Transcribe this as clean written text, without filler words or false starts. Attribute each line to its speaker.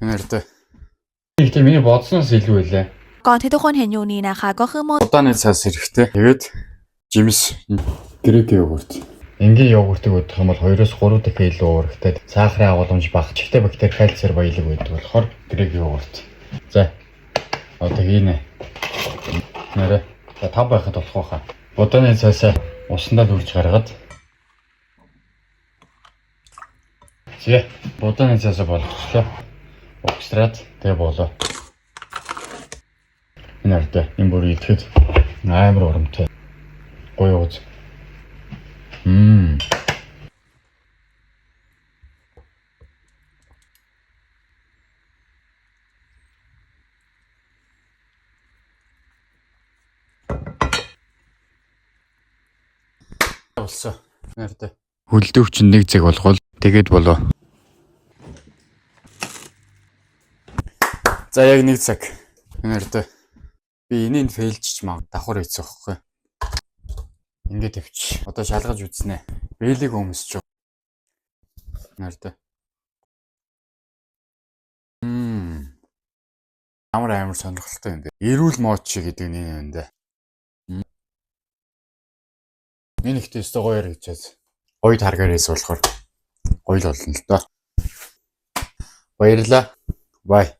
Speaker 1: Нэрдэ.
Speaker 2: Гэхдээ миний бодсноос илүү байлаа.
Speaker 3: ก่อนที่ทุกคนเห็นอยู่นี้นะคะก็คือโม
Speaker 1: Удааны цаас хэрэгтэй. Тэгээд жимс грек йогурт.
Speaker 2: Энгийн йогуртыг уудах юм бол 2-3 дахин илүү уурагтай. Сахарын агуулмж бага, чихтэй бактери, кальци баялаг байдаг болохоор грек йогурт. За. Одоо хийнэ. Нэрэ. За 5 байхад болох байхаа. Удааны цаасаа усандаа үрж гаргаад. Зэ. Удааны цаасаа болгочлоо. Угсраад тэгээ болоо. Нэрдэ. Энэ бүр идэхэд амар урамтай. Гоё үз.
Speaker 1: Болсон. Нэрдэ.
Speaker 2: Хөлдөвч 1 цаг болгоод тэгээд болоо.
Speaker 1: За яг 1 цаг. Нэрдэ. Би энийг фейлжч маа давхар хийцэх байхгүй. Ингээд тавьчих. Одоо шалгаж үзнэ. Бэлэг өмсч. Нэрдэ. Амар сонирхолтой юм бэ. Эрүүл мооч гэдэг нэг юм даа. Энэ ихтэй өстой гоё яригчээс. Гоё таргаарээс болохоор гоё л болно л доо. Баярлаа. Бай.